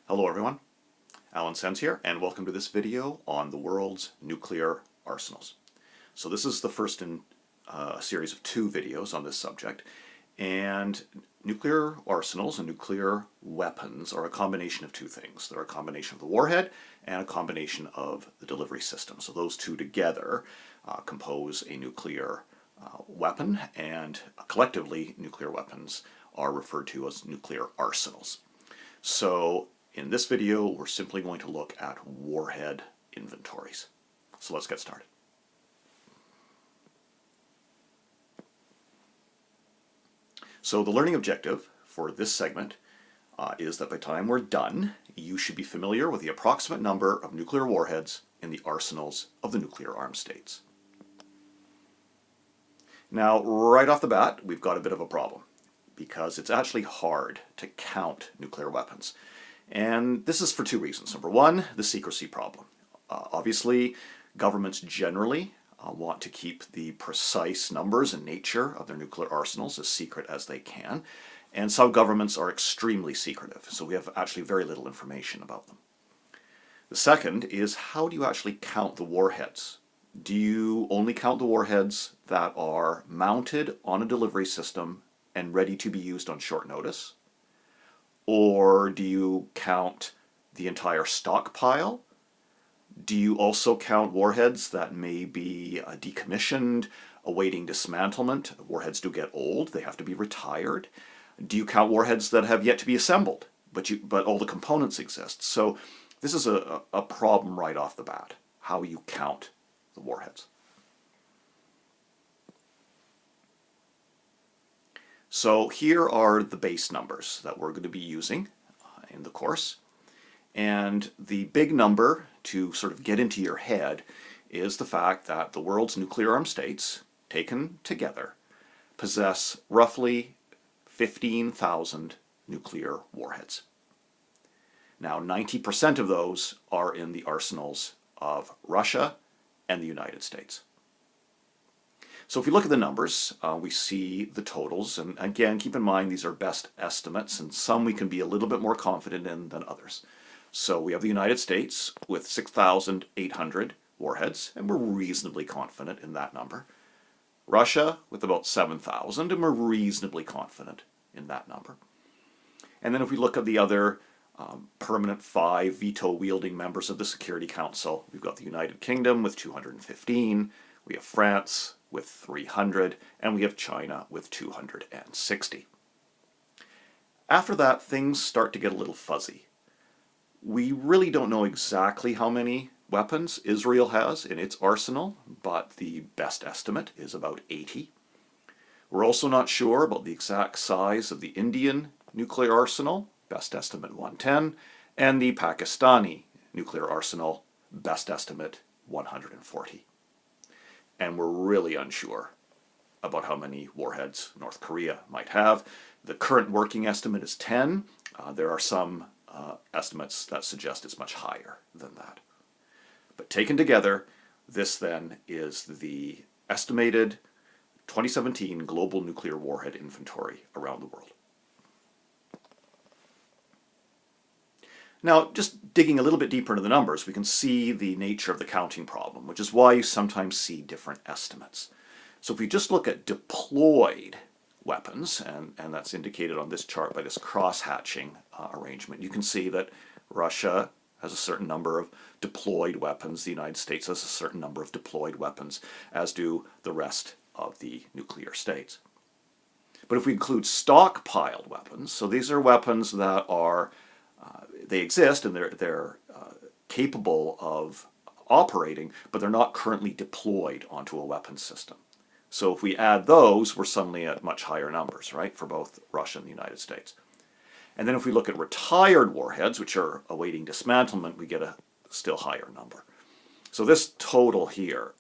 Hello everyone, Alan Sens here, and welcome to this video on the world's nuclear arsenals. So this is the first in a series of two videos on this subject, and nuclear arsenals and nuclear weapons are a combination of two things. They're a combination of the warhead and a combination of the delivery system. So those two together compose a nuclear weapon, and collectively nuclear weapons are referred to as nuclear arsenals. So in this video, we're simply going to look at warhead inventories. So let's get started. So the learning objective for this segment is that by the time we're done, you should be familiar with the approximate number of nuclear warheads in the arsenals of the nuclear armed states. Now, right off the bat, we've got a bit of a problem because it's actually hard to count nuclear weapons. And this is for two reasons. Number one, the secrecy problem. Obviously, governments generally want to keep the precise numbers and nature of their nuclear arsenals as secret as they can. And some governments are extremely secretive, so we have actually very little information about them. The second is, how do you actually count the warheads? Do you only count the warheads that are mounted on a delivery system and ready to be used on short notice? Or do you count the entire stockpile? Do you also count warheads that may be decommissioned, awaiting dismantlement? Warheads do get old, they have to be retired. Do you count warheads that have yet to be assembled, but all the components exist? So this is a problem right off the bat, how you count the warheads. So here are the base numbers that we're going to be using in the course. And the big number to sort of get into your head is the fact that the world's nuclear armed states, taken together, possess roughly 15,000 nuclear warheads. Now, 90% of those are in the arsenals of Russia and the United States. So if we look at the numbers, we see the totals, and again, keep in mind these are best estimates, and some we can be a little bit more confident in than others. So we have the United States with 6,800 warheads, and we're reasonably confident in that number. Russia with about 7,000, and we're reasonably confident in that number. And then if we look at the other permanent 5 veto-wielding members of the Security Council, we've got the United Kingdom with 215, we have France with 300, and we have China with 260. After that, things start to get a little fuzzy. We really don't know exactly how many weapons Israel has in its arsenal, but the best estimate is about 80. We're also not sure about the exact size of the Indian nuclear arsenal, best estimate 110, and the Pakistani nuclear arsenal, best estimate 140. And we're really unsure about how many warheads North Korea might have. The current working estimate is 10. There are some estimates that suggest it's much higher than that. But taken together, this then is the estimated 2017 global nuclear warhead inventory around the world. Now, just digging a little bit deeper into the numbers, we can see the nature of the counting problem, which is why you sometimes see different estimates. So if we just look at deployed weapons, and that's indicated on this chart by this cross-hatching arrangement, you can see that Russia has a certain number of deployed weapons, the United States has a certain number of deployed weapons, as do the rest of the nuclear states. But if we include stockpiled weapons, so these are weapons that are they exist and they're capable of operating, but they're not currently deployed onto a weapons system. So if we add those, we're suddenly at much higher numbers, right, for both Russia and the United States. And then if we look at retired warheads, which are awaiting dismantlement, we get a still higher number. So this total here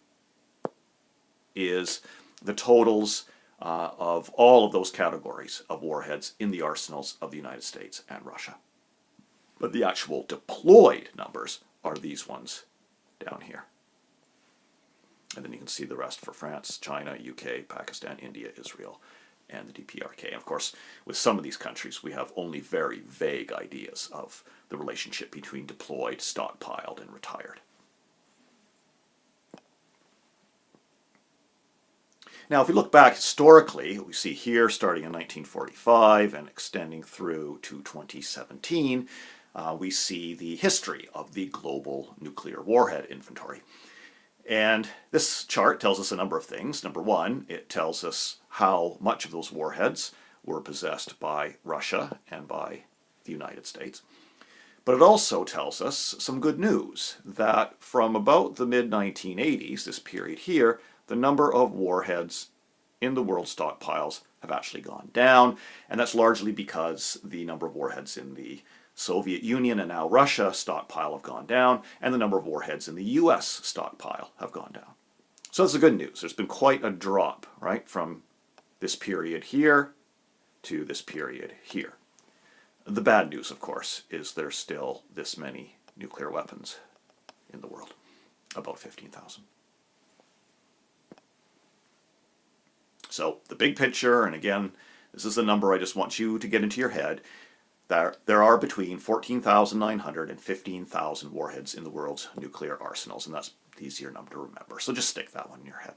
is the totals of all of those categories of warheads in the arsenals of the United States and Russia. But the actual deployed numbers are these ones down here. And then you can see the rest for France, China, UK, Pakistan, India, Israel, and the DPRK. And of course, with some of these countries, we have only very vague ideas of the relationship between deployed, stockpiled, and retired. Now, if we look back historically, we see here starting in 1945 and extending through to 2017, we see the history of the global nuclear warhead inventory. And this chart tells us a number of things. Number one, it tells us how much of those warheads were possessed by Russia and by the United States. But it also tells us some good news, that from about the mid-1980s, this period here, the number of warheads in the world stockpiles have actually gone down, and that's largely because the number of warheads in the Soviet Union and now Russia stockpile have gone down, and the number of warheads in the US stockpile have gone down. So that's the good news. There's been quite a drop, right, from this period here to this period here. The bad news, of course, is there's still this many nuclear weapons in the world, about 15,000. So the big picture, and again, this is the number I just want you to get into your head, there are between 14,900 and 15,000 warheads in the world's nuclear arsenals, and that's the easier number to remember. So just stick that one in your head.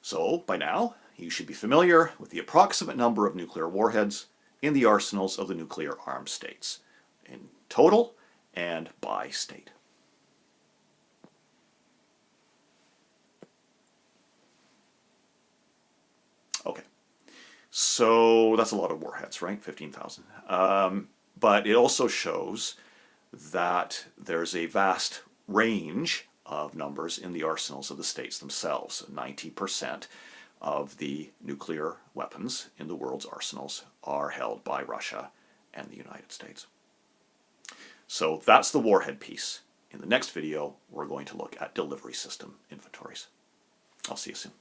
So by now, you should be familiar with the approximate number of nuclear warheads in the arsenals of the nuclear armed states, in total and by state. Okay, so that's a lot of warheads, right? 15,000. But it also shows that there's a vast range of numbers in the arsenals of the states themselves. 90% of the nuclear weapons in the world's arsenals are held by Russia and the United States. So that's the warhead piece. In the next video, we're going to look at delivery system inventories. I'll see you soon.